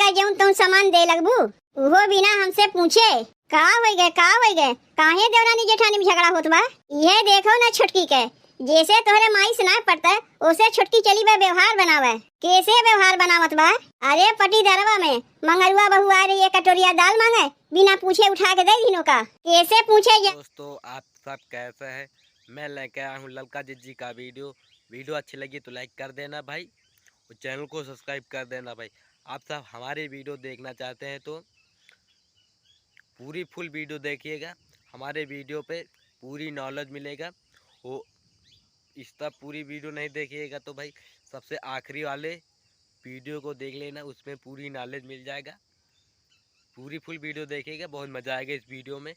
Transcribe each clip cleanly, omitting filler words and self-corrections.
है जौन तुम सामान दे लगबू वो बिना हमसे पूछे। का हो गए काहे देवरानी जेठानी में झगड़ा होत बा? ये देखो ना छुटकी के जैसे तोहरे माई सुनाए पड़ता है उसे छुटकी चली बा व्यवहार बनावे। कैसे व्यवहार बनावत बा? अरे पटी दरवा में मंगरुआ बहू आ रही है कटोरिया दाल मांगे बिना पूछे उठा के दे दिनों का। कैसे पूछे? दोस्तों आप सब कैसे हैं? मैं लेके आया हूँ ललका जिज्जी का वीडियो अच्छी लगी तो लाइक कर देना भाई और चैनल को सब्सक्राइब कर देना भाई। आप सब हमारी वीडियो देखना चाहते हैं तो पूरी फुल वीडियो देखिएगा। हमारे वीडियो पे पूरी नॉलेज मिलेगा। वो इस तरह पूरी वीडियो नहीं देखिएगा तो भाई सबसे आखिरी वाले वीडियो को देख लेना, उसमें पूरी नॉलेज मिल जाएगा। पूरी फुल वीडियो देखिएगा, बहुत मजा आएगा इस वीडियो में।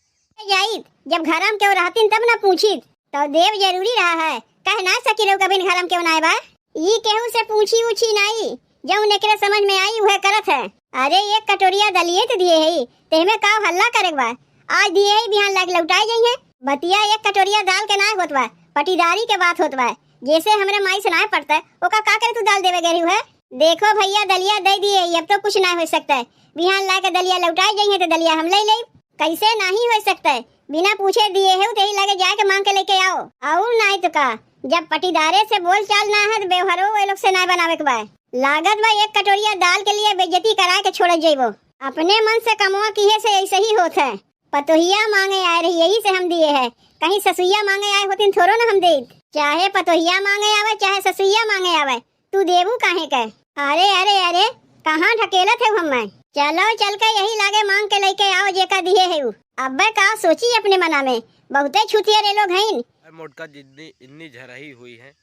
जब घर हम क्यों रहती तब ना पूछी तो देव जरूरी रहा है। कह ना सकी लो कभी घर हम क्यों ना बा? ये केहू से पूछी उछी नहीं जब नेकरे समझ में आई वह करत है। अरे एक कटोरिया दलिए तो दिए है तेमे का हल्ला करे बा? आज दिए है बिहान लाके लौटाई जाई है। बतिया एक कटोरिया दाल के ना होत बा, पटीदारी के बात होत बा। जैसे हमरे माई सुनाए पड़ता है ओका का करे तू दाल देवे गरी है। देखो भैया दलिया दे दिए अब तो कुछ ना हो सकता है। बिहान लाके दलिया लौटाई जाई है तो दलिया हम ले ले। कैसे नहीं हो सकता है? बिना पूछे दिए है तो लगे जाके मांग के लेके आओ। और नहीं तो का जब पटीदारे से बोल चाल ना है तो व्यवहारो वो लोग से ना बनावे के बा। लागत बा एक कटोरिया दाल के लिए बेइज्जती करा के छोड़ जाइबो। अपने मन से कमवा किए से ऐसे ही होत है। पतोहिया मांगे आए रही यही से हम दिए है। कहीं ससुइया मांगे आए होती थोड़ो ना हम दे। चाहे पतोहिया मांगे आवे चाहे ससुइया मांगे आवे तू देबू काहे के? अरे अरे अरे कहाँ ढकेलत है हम? चलो चल के यही लागे मांग के लेके आओ जेका दिए है। अब का सोची अपने मना में बहुते छुतिया रे लोग हैं। मोटका जितनी इतनी झरही हुई है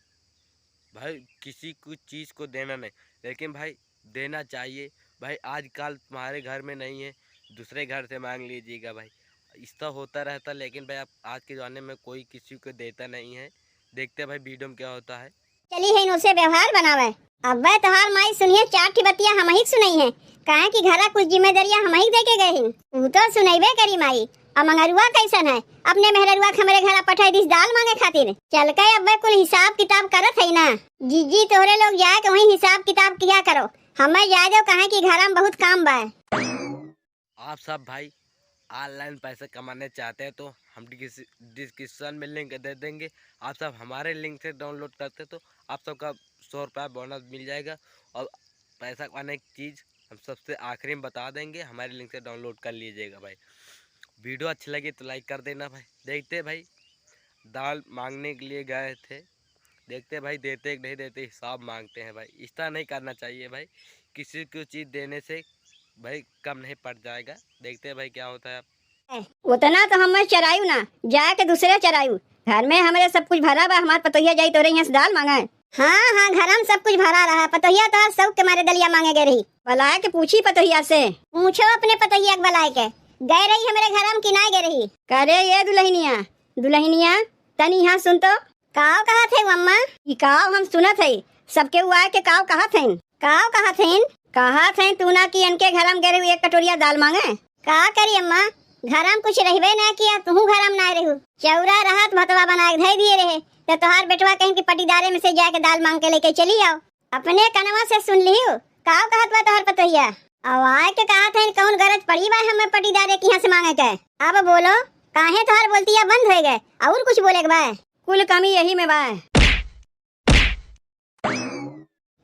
भाई, किसी कुछ चीज़ को देना नहीं, लेकिन भाई देना चाहिए भाई। आजकल तुम्हारे घर में नहीं है दूसरे घर से मांग लीजिएगा भाई। इस तरह होता रहता, लेकिन भाई अब आज के ज़माने में कोई किसी को देता नहीं है। देखते भाई वीडियो में क्या होता है। चली है इनसे व्यवहार बनावे। अब तोहार माई सुनिए चार की बतिया हम ही सुनाई है। काहे की घरा कुछ जिम्मेदारियां हम ही दे के गए हैं। तू तो सुनाइबे करी माई। अब मंगरुआ कैसन है? अपने मेहरुआ हमारे घर पठाई दिस दाल मांगे खातिर। चल के अब कुल हिसाब किताब करत है ना। जीजी तोहरे लोग जाए के वही हिसाब किताब किया करो। हमें जाए दो काहे की घर में बहुत काम बा। आप सब भाई ऑनलाइन पैसे कमाने चाहते हैं तो हम डिस्क्रिप्शन में लिंक दे देंगे। आप सब हमारे लिंक से डाउनलोड करते तो आप सबका 100 रुपया बोनस मिल जाएगा। और पैसा कमाने की चीज़ हम सबसे आखिरी में बता देंगे, हमारे लिंक से डाउनलोड कर लीजिएगा भाई। वीडियो अच्छी लगी तो लाइक कर देना भाई। देखते भाई दाल मांगने के लिए गए थे, देखते भाई देते नहीं देते हिसाब मांगते हैं भाई। इस तरह नहीं करना चाहिए भाई। किसी को चीज़ देने से भाई कम नहीं पड़ जाएगा। देखते हैं भाई क्या होता है। उतना तो हम चरायू ना जाए के दूसरे चरायू। घर में हमारे सब कुछ भरा बा। हमारे पतोहिया जाई तोरे यहाँ से दाल मांगे। हाँ हाँ घर में सब कुछ भरा रहा। पतोहिया तो सब के मारे दलिया मांगे गए रही। बलाए के पूछी पतोहिया से। पूछो अपने पतोहिया के बलाए के गए रही हमारे घर में किनाए गए रही। करे ये दुल्हनिया तनी यहाँ सुन तो। काव कहा थे अम्मा? ये काव हम सुनत है सबके वो आए के काव कहा थे तू ना कि इनके घर में गए एक कटोरिया दाल मांगे। का करी अम्मा घर में कुछ रहबे ना किया तू घर में ना रहू। चौरा रहत भतवा बना के धई दिए रहे तो तोहार बेटवा कहीं की पटीदारे में से जाके दाल मांग के लेके चली आओ। अपने कनवा से सुन लियो काव कहत बा तोहार पतोहिया। अब आए के कहा था कौन गरज पड़ी बा हमें पटीदारे की यहाँ से मांगे के। अब बोलो काहे तोहार बोलतिया बंद हो गए और कुछ बोले के बा? कुल कमी यही में बा।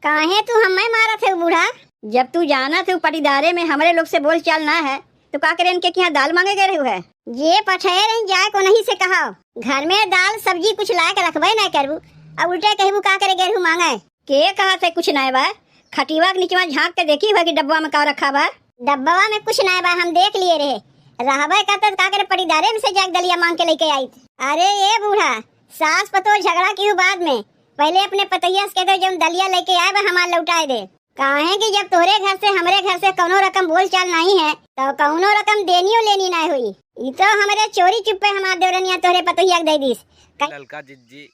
काहे तू हमें मारा थे बूढ़ा? जब तू जाना थे पटीदारे में हमारे लोग से बोल चाल ना है तो का करे इनके यहाँ दाल मांगे गए है। ये पठेर जाए को नहीं से कहा घर में दाल सब्जी कुछ ला के रखबे ना करबू अब उल्टे कहबू का करे गए मांगे। के कहा थे कुछ नहीं बा? खटिवा के नीचे झाँक के देखी बा कि डब्बा में का रखा बा? डब्बा में कुछ नहीं बा हम देख लिए रहे। रहबे कहते का करे पटीदारे में से जाके दलिया मांग के लेके आई। अरे ये बूढ़ा सास पतो झगड़ा क्यों बाद में? पहले अपने पतैया से कहते जब दलिया लेके आए बा हमार लौटाए दे। काहे कि जब तोरे घर से हमारे घर से कौनो रकम बोल चाल नहीं है तो कौनो रकम देनियो लेनी नहीं हुई। ये तो हमारे चोरी चुप्पे हमारे देवरनिया तोरे पतोहिया दे दीस। ललका जिज्जी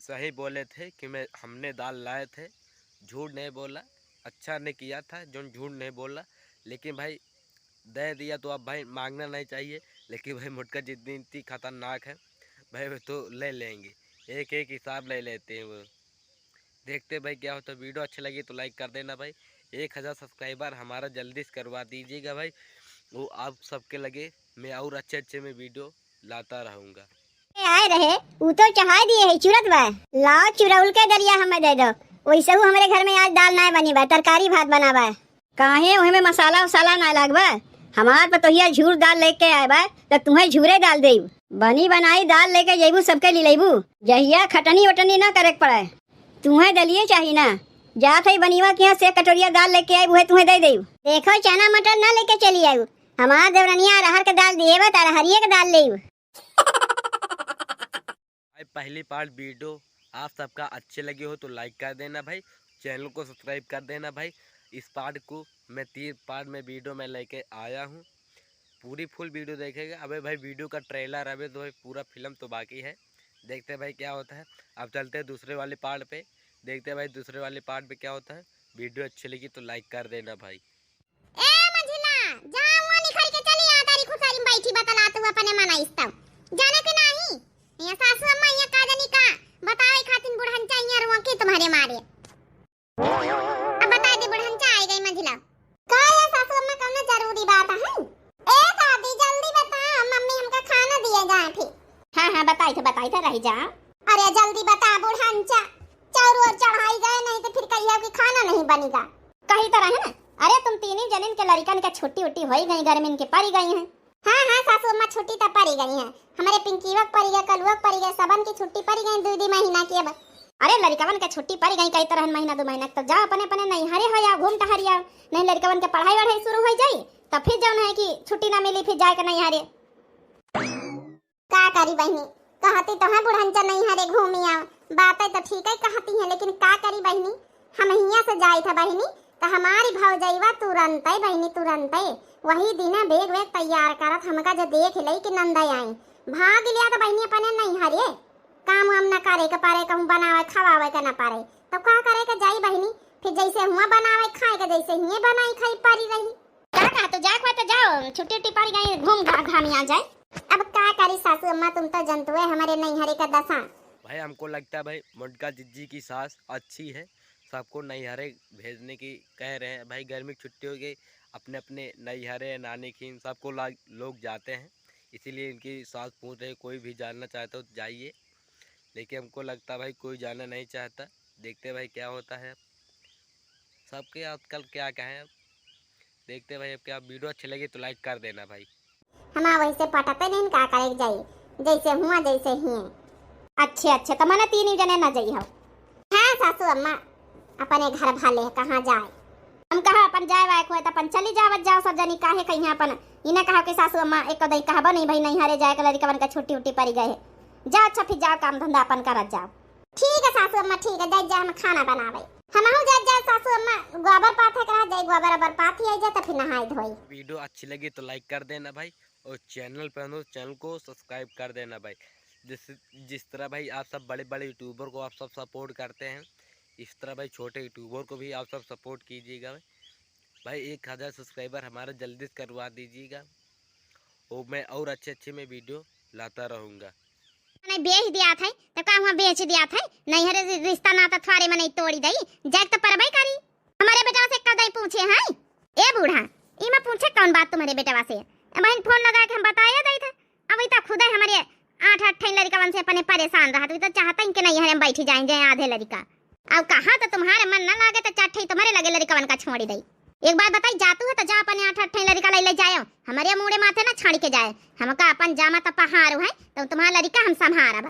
सही बोले थे कि हमने दाल लाए थे, झूठ नहीं बोला। अच्छा ने किया था जो झूठ नहीं बोला, लेकिन भाई दे दिया तो अब भाई मांगना नहीं चाहिए। लेकिन भाई मुटका जितनी खतरनाक है भाई वो तो ले लेंगे, एक हिसाब ले लेते हैं वो। देखते भाई क्या होता है। वीडियो अच्छी लगी तो लाइक कर देना भाई। 1000 सब्सक्राइबर हमारा जल्दी से करवा दीजिएगा भाई। वो आप सबके लगे मैं और अच्छे में वीडियो लाता रहूँगा। आए रहे ऊ तो चढ़ा दिए है चुरत बा, लाओ चुरौल के दरिया हमें दे दो। वैसे हमारे घर में आज दाल ना बनी बा, तरकारी भात बना बा। काहे ओहे में मसाला वसाला ना लगबा। हमार पतोहिया झूर दाल लेके आए बा तो तुम्हें झूरे दाल देब। बनी बनाई दाल लेके जेबू सबके ले लेबू, जहिया खटनी वटनी ना करे पड़े। तुम्हें दलिए चाहिए ना, जात है बनीवा के यहाँ से कटोरिया दाल लेके आई वह तुम्हें दे देब। देखो चना मटर ना लेके चली आई, हमार देवरनिया अरहर के दाल दिए बा, तारा हरिये के दाल लेब। पहली पार्ट वीडियो आप सबका अच्छे लगे हो तो लाइक कर देना भाई, चैनल को सब्सक्राइब कर देना भाई। इस पार्ट को मैं 3 पार्ट में वीडियो में लेके आया हूँ, पूरी फुल वीडियो देखेगा। अबे भाई वीडियो का ट्रेलर अबे तो भाई पूरा फिल्म तो बाकी है, देखते हैं भाई क्या होता है। अब चलते हैं दूसरे वाले पार्ट पे, देखते हैं भाई दूसरे वाले पार्ट पे क्या होता है। वीडियो अच्छी लगी तो लाइक कर देना भाई। ए मंजिला जा वहां निखर के चली आ, तारी खुसारी में बैठी बतला तू अपने मना इस्ता जाने के नहीं। ये सासू अम्मा ये का जानी का बतावे खातिन बुढ़हन चाहिए रुआ के तुम्हारे मारे। अब बता दे बुढ़हन आई गई मंजिला का ये सासू अम्मा कौन जरूरी बात है। ए दादी जल्दी बता, मम्मी हमका खाना दिए जाए थे। हां बताई थे रही जा। अरे जल्दी बता बुढ़हन चाउर और चढ़ाई जाए, नहीं तो फिर कहिया कि खाना नहीं बनेगा। कही तरह है ना। अरे तुम तीन जनिन के लड़कन के छुट्टी उट्टी होई गई, घर में इनके पड़ी गई हैं। हाँ सासू अम्मा छुट्टी तो पड़ी गई है, हमारे पिंकीवक पड़ी गई, कलुवक पड़ी गई, सबन की छुट्टी पड़ी गई 2 महीना की। अब अरे लड़कवन के छुट्टी पड़ी गई कई तरह महीना 2 महीना तो जाओ अपने अपने नहीं हरे हो या घूम टहरिया। नहीं लड़कवन के पढ़ाई वढ़ाई शुरू हो जाई तो फिर जौन है कि छुट्टी ना मिली फिर जाए के नहीं हरे। का करी बहनी, कहती तो है बुढ़ंचा नहीं हरे घूमी आओ, बातें तो ठीक है कहती है, लेकिन का करी बहनी। हम हिया से जाई था बहनी तो हमारी भौजैवा तुरंत ही बहनी तुरंत ही वही दिन बेग वेग तैयार करत हमका जो देख लई कि नंदा आई भाग लिया तो बहनी अपने नहीं हरे काम हम न करे के पारे, कहूं बनावे खवावे के न पारे तो का करे के जाई बहनी। फिर जैसे हुआ बनावे खाए के जैसे ही बनाई खाई पारी रही। का तो जाए तो जाओ, छुट्टी पारी गई घूम घामी आ जाए। अब का करी सासू अम्मा, तुम तो जानते हो हमारे नहीं हरे का दशा। भाई हमको लगता है भाई मोटका जिज्जी की सास अच्छी है, सबको नैहरे भेजने की कह रहे हैं भाई। गर्मी की छुट्टी हो गई, अपने अपने नैहरे नानी की सबको लोग जाते हैं, इसीलिए इनकी सास पूछ रहे कोई भी जाना चाहता हो तो जाइए, लेकिन हमको लगता है भाई कोई जाना नहीं चाहता। देखते भाई क्या होता है, सबके आजकल क्या कहें। अब देखते भाई अब क्या वीडियो अच्छी लगी तो लाइक कर देना भाई। हम वैसे पटाते नहीं का करे जाई, जैसे हुआ जैसे ही। अच्छे तो मने 3 जने ना जाई हो। हां सासू अम्मा अपने घर भाले कहां जाए, हम कहा अपन जाए वाए कोई तो अपन चली जावत जाओ सब जनी। काहे कहीं अपन इने कहा कि सासू अम्मा एक कदई कहबा नहीं भाई नहीं हरे जाए के लड़कवन का छुट्टी उट्टी पड़ी गए जा। अच्छा फिर जाओ काम धंधा अपन करत जाओ। ठीक है सासू अम्मा ठीक है, जाए हम खाना बनावे। हमहु जा सासू अम्मा गोबर पाथे करा जाए, गोबर पाथी आई जा तो फिर नहाई धोई। वीडियो अच्छी लगी तो लाइक कर देना भाई, और चैनल पे हो चैनल को सब्सक्राइब कर देना भाई। जिस तरह भाई आप सब बड़े यूट्यूबर को आप सब सपोर्ट करते हैं, इस तरह भाई छोटे यूट्यूबर को भी आप सब सपोर्ट कीजिएगा भाई। 1000 सब्सक्राइबर हमारा जल्दी से करवा दीजिएगा, और मैं और अच्छे में वीडियो लाता रहूँगा। नहीं बेच दिया था तो का हुआ बेच दिया था, नहीं हरे रिश्ता नाता थारे में नहीं तोड़ी दई जाए तो परबई करी। हमारे बेटा से कदई पूछे हैं ए बूढ़ा ई में पूछे कौन बात तुम्हारे बेटा से। बहन फोन लगा के हम बताया दई था, अब ई तो खुद ही हमारे 8 लड़कवन से अपने परेशान रहा तो चाहता कि नहीं हरे हम बैठी जाएंगे आधे लड़का। अब कहा तो तुम्हारे मन न लागे तो 4 तुम्हारे लगे लड़कवन का छोड़ी दई। एक बात बताई जातू है तो जा अपने 8 लड़का ले जाओ, हमारे मुड़े माथे ना छाड़ी के जाए। हमका अपन जामा तो पहाड़ है तो तुम्हारा लड़का हम संभारब।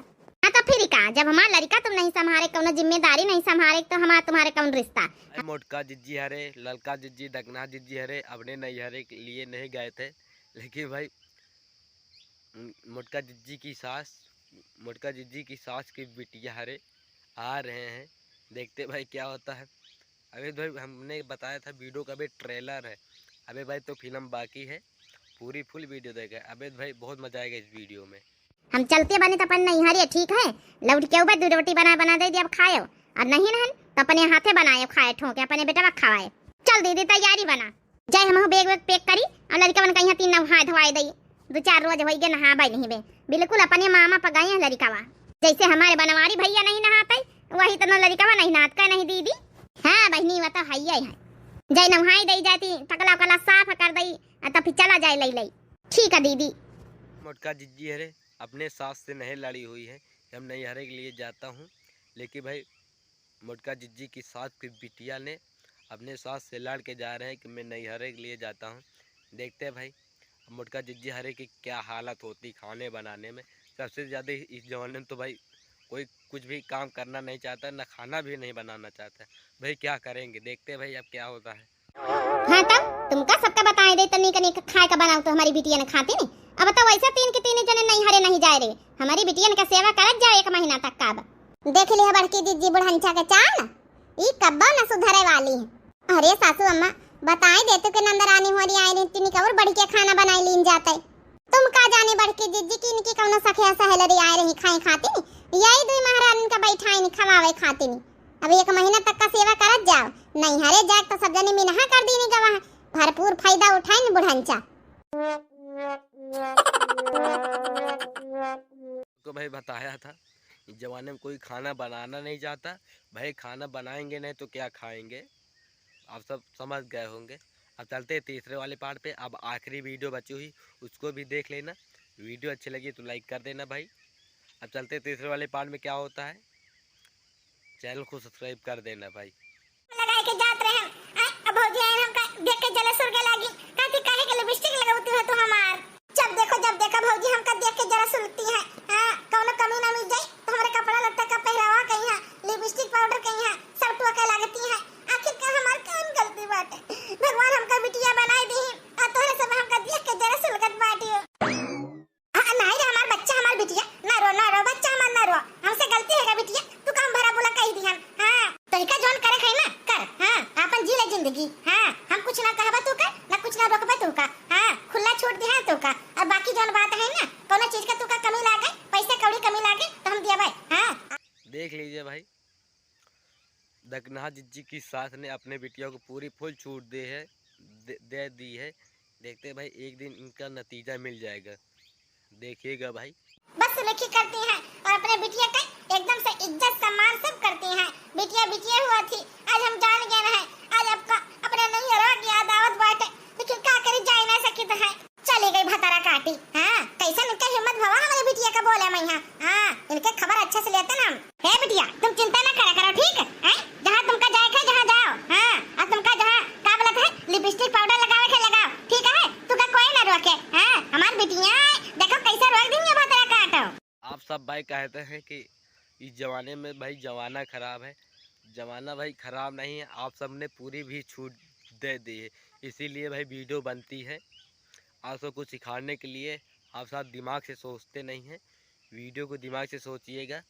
तो फिर का जब हमारा लड़का तुम नहीं संभारे, कौन जिम्मेदारी नहीं संभारे तो हमारा तुम्हारे कौन रिश्ता। मोटका जिज्जी हरे ललका जिज्जी डकना जिज्जी हरे अपने नैहरे के लिए नहीं गए थे, लेकिन भाई मोटका जिज्जी की सास की बिटिया हरे आ रहे हैं, देखते भाई क्या होता है। अबे भाई हमने बताया था वीडियो का भी ट्रेलर है, अबे भाई तो फिल्म बाकी है, पूरी फुल वीडियो देखें। अबे भाई बहुत मजा आएगा इस वीडियो में। हम चलते बने तो अपन नहीं हरे ठीक है, लौट के ऊपर 2 रोटी बना दे दी अब खाए, और नहीं रहन तो अपने हाथे बनाए खाए ठोके अपने बेटा खवाए। चल दीदी तैयारी बना जाए, हम बैग वैग पैक करी और लड़का बन कहीं 3 नहा धोवाई दई 2-4 रोज हो गए नहाबे नहीं बे बिल्कुल अपने मामा पगाए हैं लड़कावा। जैसे हमारे बनवारी भैया नहीं नहाते वही तो लड़कावा नहीं नहात का नहीं दीदी। हाँ बहनी वो तो है। जय नहाई दई जाती टकला कला साफ कर दई तब फिर चला जाए लई लई। ठीक है दीदी। मोटका जिज्जी हरे अपने सास से नहीं लड़ी हुई है, हम नहीं हरे के लिए जाता हूँ, लेकिन भाई मोटका जिज्जी की सास की बिटिया ने अपने सास से लड़ के जा रहे हैं कि मैं नहीं हरे के लिए जाता हूँ। देखते हैं भाई मोटका जिज्जी हरे की क्या हालत होती खाने बनाने में। सबसे ज़्यादा इस जमाने में तो भाई कोई कुछ भी काम करना नहीं चाहता, ना खाना भी नहीं बनाना चाहता। भाई क्या करेंगे, देखते हैं भाई अब क्या होता है। हाँ तब तुमका सबका बताए दे तनी कनी खाए का बनाओ तो हमारी बिटिया ने खाती नहीं। अब बताओ ऐसा तीन के तीन जने नहीं हरे नहीं जाए रे, हमारी बिटिया ने का सेवा करत जाओ 1 महीना तक का। देख लिया बड़की दीदी बुढ़ंचा के चाल ई कब्बा न सुधरे वाली है। अरे सासू अम्मा बताए दे तो के नंदरानी हो रही आई रहती नहीं और बढ़ के खाना बनाई लीन जाते। तुम का जाने बड़की दीदी की इनकी कौनो सखे सहेलरी आए रही खाई खाती नहीं, यही दुई महारानी का बैठाई नहीं खवावे खाती नहीं। अब 1 महीना तक का सेवा करत जाओ, नहीं हरे जाए तो सब जने मिनहा कर दी नहीं गवा, भरपूर फायदा उठाए न बुढ़ंचा। को भाई बताया था इस जमाने में कोई खाना बनाना नहीं चाहता। भाई खाना बनाएंगे नहीं तो क्या खाएंगे, आप सब समझ गए होंगे। अब चलते हैं तीसरे वाले पार्ट पे। अब आखिरी वीडियो बची हुई उसको भी देख लेना, वीडियो अच्छी लगी तो लाइक कर देना भाई। अब चलते हैं तीसरे वाले पार्ट में क्या होता है, चैनल को सब्सक्राइब कर देना भाई। लगाए के जात रहे हैं अब भौजी आए हमका देख के जला सुरगे लागी काती काहे के लिपस्टिक लगाउती है तू हमार। जब देखो भौजी हमका देख के जरा सुलगती है। हां कौनो कमी ना मिल जाए तो हमारे कपड़ा लत्ता का पहरावा कहीं है, लिपस्टिक पाउडर कहीं है, सब टुआ के लागती है। आखिर का हमार कौन गलती बाटे, भगवान हमका बिटिया बनाई दी और तोरे सब हमका देख के जरा सुलगत बाटी। नहीं रे हमार बच्चा हमार बिटिया ना रो बच्चा हमार ना रो, हमसे गलती है बिटिया तू काम भरा बोला कह दी हम। हां तो इका जोन करे खै ना कर। हां अपन जी ले जिंदगी। हां हम कुछ ना कहबा तू का ना कुछ ना रोकबा तू का। हां खुला छोड़ दी है तू का। और बाकी जोन बात है ना कोनो चीज का तू का कमी लागे पैसे कौड़ी कमी लागे तो हम दिया भाई। हां देख लीजिए भाई दगना जिज्जी की सास ने अपने बिटिया को पूरी फुल छूट दे दी है। देखते भाई एक दिन इनका नतीजा मिल जाएगा, देखिएगा भाई। बस लेखी करती हैं और अपने बिटिया का एकदम से इज्जत सम्मान सब करती हैं। बिटिया हुआ थी आज हम जान गए हैं, आज आपका अपने नहीं हरा गया दावत बाटे, लेकिन क्या करी जाए ना सकी तो है चली गई भतारा काटी। हां कैसा इनका हिम्मत भवा हमारे बिटिया का बोले मैं। हां इनके खबर अच्छे से लेते ना हम। हे बिटिया तुम चिंता ना करा करो ठीक है, जहां तुमका जाए के जहां जाओ। हां अब तुमका जहां का बोलत है लिपस्टिक पाउडर लगावे के लगाओ ठीक है, तू का कोई ना रोके। हां हमार बिटिया देखो कैसा रोक दी है भतारा काटो। आप सब भाई कहते हैं कि इस जमाने में भाई जमाना खराब है, जमाना भाई खराब नहीं है, आप सब ने पूरी भी छूट दे दी है, इसीलिए भाई वीडियो बनती है आप सबको सिखाने के लिए। आप सब दिमाग से सोचते नहीं हैं, वीडियो को दिमाग से सोचिएगा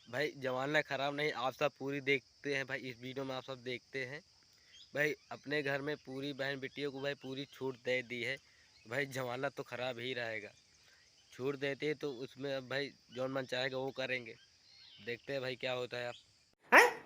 भाई। जमाना ख़राब नहीं, आप सब पूरी देखते हैं भाई, इस वीडियो में आप सब देखते हैं भाई। अपने घर में पूरी बहन बेटियों को भाई पूरी छूट दे दी है भाई। जमाना तो ख़राब ही रहेगा, छूट देते तो उसमें अब भाई जौन मन चाहेगा वो करेंगे। देखते हैं भाई क्या होता है। आप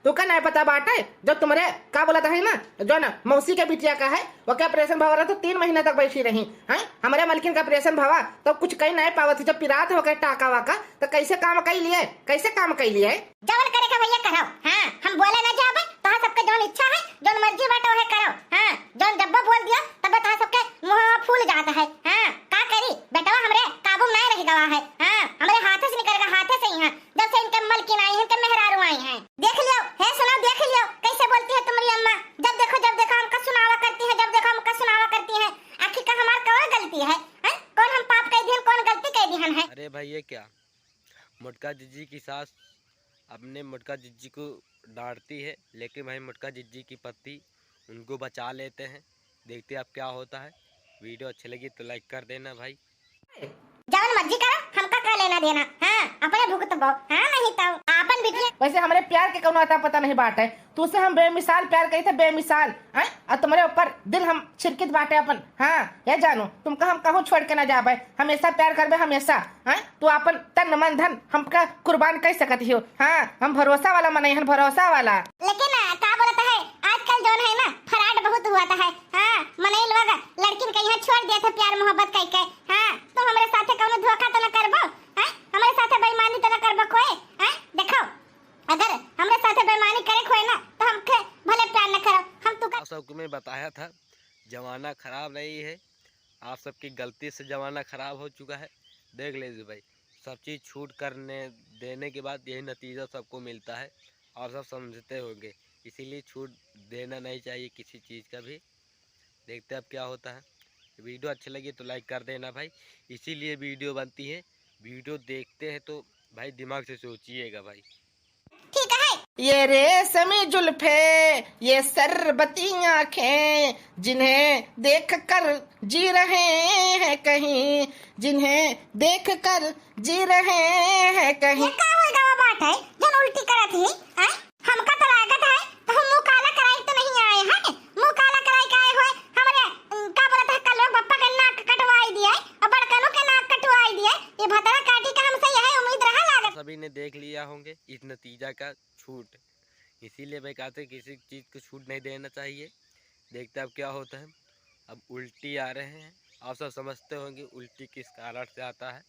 तो का नहीं पता बात है जो तुम्हारे का बोला था है ना जो ना मौसी के बिटिया का है वो क्या ऑपरेशन भवा रहा तो 3 महीने तक बैठी रही है। हमारे मलकिन का ऑपरेशन भवा तो कुछ कहीं नहीं पावा थी, जब पिरात हो गए टाका वाका तो कैसे काम कई लिए, कैसे काम कई लिए जवन करे का भैया करो। हां हम बोले ना जाबे तो सबके जवन इच्छा है जवन मर्जी बाटे ओहे करो। हां जवन डब्बा बोल दिया तब तो सबके मुंह फूल जाता है। हां का करी बेटा हमरे काबू नहीं रह गवा है। हां हमरे हाथ से निकलेगा हाथ से ही है, जब से इनके मलकिन आई है इनके मेहरारू आई हैं। देख लियो है सुना देख लियो कैसे बोलती है तुम्हारी अम्मा, जब देखो हमका सुनावा करती है, जब देखो हमका सुनावा करती है। आखिर का हमार कौन गलती है, कौन हम पाप कह दिहन कौन गलती कह दिहन है। अरे भाई ये क्या मोटका जिज्जी की सास अपने मोटका जिज्जी को डांटती है, लेकिन भाई मोटका जिज्जी की पति उनको बचा लेते हैं। देखते हैं अब क्या होता है। वीडियो अच्छी लगी तो लाइक कर देना भाई। जवन मर्जी करो हमका का लेना देना। हां अपने भुगत बो। हां नहीं तो आपन बिटिया वैसे हमारे प्यार के कोनो आता पता नहीं बात है, तुझसे हम बेमिसाल प्यार कही थे बेमिसाल है और तुम्हारे ऊपर दिल हम छिड़कित बाटे अपन। हाँ ये जानो तुमका हम कहूँ छोड़ के ना जाबे, हमेशा प्यार करबे हमेशा। तू अपन तन मन धन हमका कुर्बान कर सकती हो। हाँ हम भरोसा वाला मन है, भरोसा वाला। लेकिन का बोलता है आजकल जोन है ना फराड बहुत हुआ था है। हां मनई लोग लड़किन के यहाँ छोड़ दिया था प्यार मोहब्बत कह के। हां तो हमारे साथे कोनो धोखा तो ना करबो, हैं हमारे साथे बेईमानी तो ना करबो कोई। हैं देखो अगर हमारे साथे बेईमानी करे कोई ना तो हमके भले प्यार न करो, हम तू सब सबको मैं बताया था ज़माना ख़राब नहीं है, आप सबकी गलती से ज़माना ख़राब हो चुका है। देख लीजिए भाई, सब चीज़ छूट करने देने के बाद यही नतीजा सबको मिलता है और सब समझते होंगे, इसीलिए छूट देना नहीं चाहिए किसी चीज़ का भी। देखते अब क्या होता है। वीडियो अच्छी लगी तो लाइक कर देना भाई, इसीलिए वीडियो बनती है। वीडियो देखते हैं तो भाई दिमाग से सोचिएगा भाई। ठीक है। ये रेशमी जुल्फे, ये सरबती आंखें, जिन्हें देख कर जी रहे हैं कहीं, जिन्हें देख कर जी रहे हैं कहीं। ये का होएगा वो बात है जन उल्टी करत ही हैं? हमका तो लागत है तो हम मुंह काला कराई तो नहीं आए हैं। मुंह काला कराई का आए हुए हमरे का बोलत है कल पप्पा के नाक कटवाई दिए और बड़कनों के नाक कटवाई दिए। ये भतरा काटी का हमसे यही उम्मीद रहा लागत। सभी ने देख लिया होंगे इस नतीजा का छूट, इसीलिए भाई कहते किसी चीज़ को छूट नहीं देना चाहिए। देखते अब क्या होता है। अब उल्टी आ रहे हैं, आप सब समझते होंगे उल्टी किस कारण से आता है।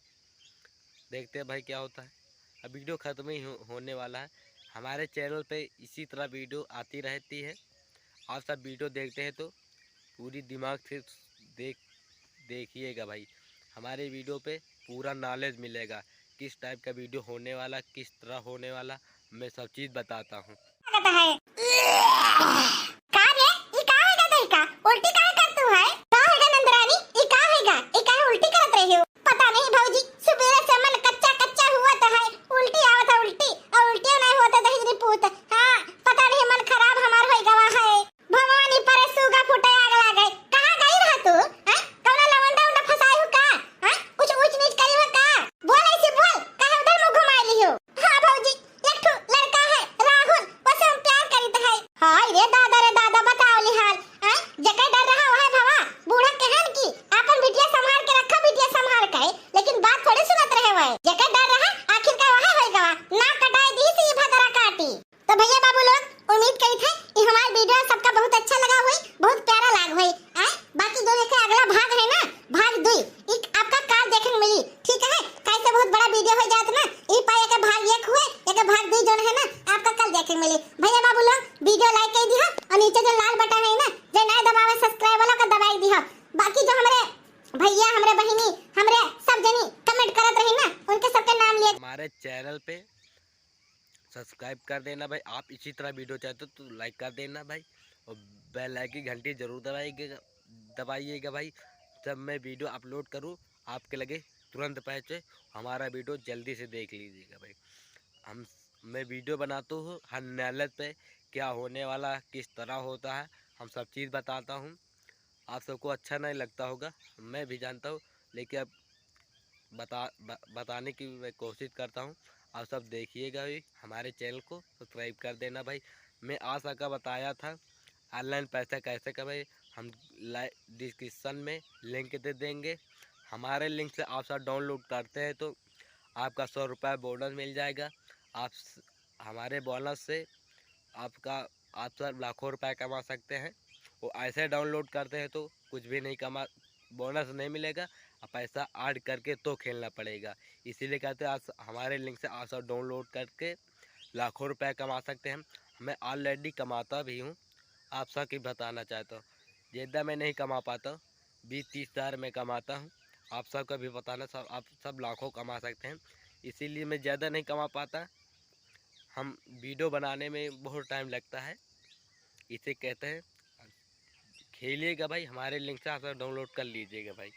देखते हैं भाई क्या होता है। अब वीडियो ख़त्म ही होने वाला है। हमारे चैनल पे इसी तरह वीडियो आती रहती है, आप सब वीडियो देखते हैं तो पूरी दिमाग से देखिएगा भाई। हमारे वीडियो पे पूरा नॉलेज मिलेगा, किस टाइप का वीडियो होने वाला, किस तरह होने वाला, मैं सब चीज़ बताता हूँ। लागत है का रे ई का होएगा दई का उल्टी काहे करतू है? का होएगा नंदरानी ई का होएगा? ई काहे उल्टी करत रही हो? पता नहीं भौजी, सुबह से मन कच्चा कच्चा हुआ तो है, उल्टी आवत है उल्टी और उल्टी नहीं होता दही पूत। हां पता नहीं मन खराब हमार होई गवा है। भवानी पर सुगा फुटे आग लागे। कहां गई रह तू? हैं? कौना लवंडा उंडा फसाई हो का? हैं? कुछ ऊंच नीच करी हो का? बोल ऐसे बोल, काहे उधर मुंह घुमाई ली हो? हां भौजी, एक ठो लड़का है राहुल, उसे हम प्यार करीत है। हाय रे दादा बताओ लिहाल हैं? जके डर रहा है भवा बूढ़ा कहन की अपन बिटिया संभाल के रखा, बिटिया संभाल के, लेकिन बात थोड़ी सुनत रहे हुए। जके डर रहा आखिर का वह होई गवा ना कटाई दी सी भदरा काटी। तो भैया बाबू लोग उम्मीद करी थे कि हमारा वीडियो सबका बहुत अच्छा लगा हुई, बहुत प्यारा लाग हुई। बाकी जो देखे अगला भाग है ना, भाग 2 एक आपका कार देखने मिली। ठीक है, कैसे बहुत बड़ा वीडियो हो जात ना, ई पाए के भाग 1 हुए, एक भाग 2 जोन है ना आपका कल देखने मिली। भैया बाबू लोग वीडियो लाइक कर दियो और नीचे जो लाल बटन है ना जो नए दबावे सब्सक्राइब वाला का दबाई दियो। बाकी जो हमरे भैया हमरे बहिनी हमरे सब जनी कमेंट करत रही ना उनके सबके नाम लिए हमारे चैनल पे सब्सक्राइब कर देना भाई। आप इसी तरह वीडियो चाहते हो तो लाइक कर देना भाई, और बेल आइकन की घंटी ज़रूर दबाइएगा भाई। जब मैं वीडियो अपलोड करूँ आपके लगे तुरंत पहुँचे, हमारा वीडियो जल्दी से देख लीजिएगा भाई। मैं वीडियो बनाता हूँ हर नॉलेज पे, क्या होने वाला किस तरह होता है, हम सब चीज़ बताता हूँ। आप सबको अच्छा नहीं लगता होगा, मैं भी जानता हूँ, लेकिन अब बताने की मैं कोशिश करता हूँ। आप सब देखिएगा भी, हमारे चैनल को सब्सक्राइब कर देना भाई। मैं आज का बताया था ऑनलाइन पैसा कैसे कमाए, हम डिस्क्रिप्शन में लिंक दे देंगे। हमारे लिंक से आप सब डाउनलोड करते हैं तो आपका 100 रुपये बोनस मिल जाएगा। आप हमारे बोनस से आप सब लाखों रुपए कमा सकते हैं। वो ऐसे डाउनलोड करते हैं तो कुछ भी नहीं बोनस नहीं मिलेगा, पैसा ऐड करके तो खेलना पड़ेगा। इसीलिए कहते हैं आप हमारे लिंक से आप सब डाउनलोड करके लाखों रुपए कमा सकते हैं। मैं ऑलरेडी कमाता भी हूँ, आप सब की बताना चाहता हूँ। ज़्यादा मैं नहीं कमा पाता, 20-30 हज़ार में कमाता हूँ। आप सब का भी बताना, आप सब लाखों कमा सकते हैं। इसीलिए मैं ज़्यादा नहीं कमा पाता, हम वीडियो बनाने में बहुत टाइम लगता है। इसे कहते हैं खेलिएगा भाई, हमारे लिंक से आप डाउनलोड कर लीजिएगा भाई।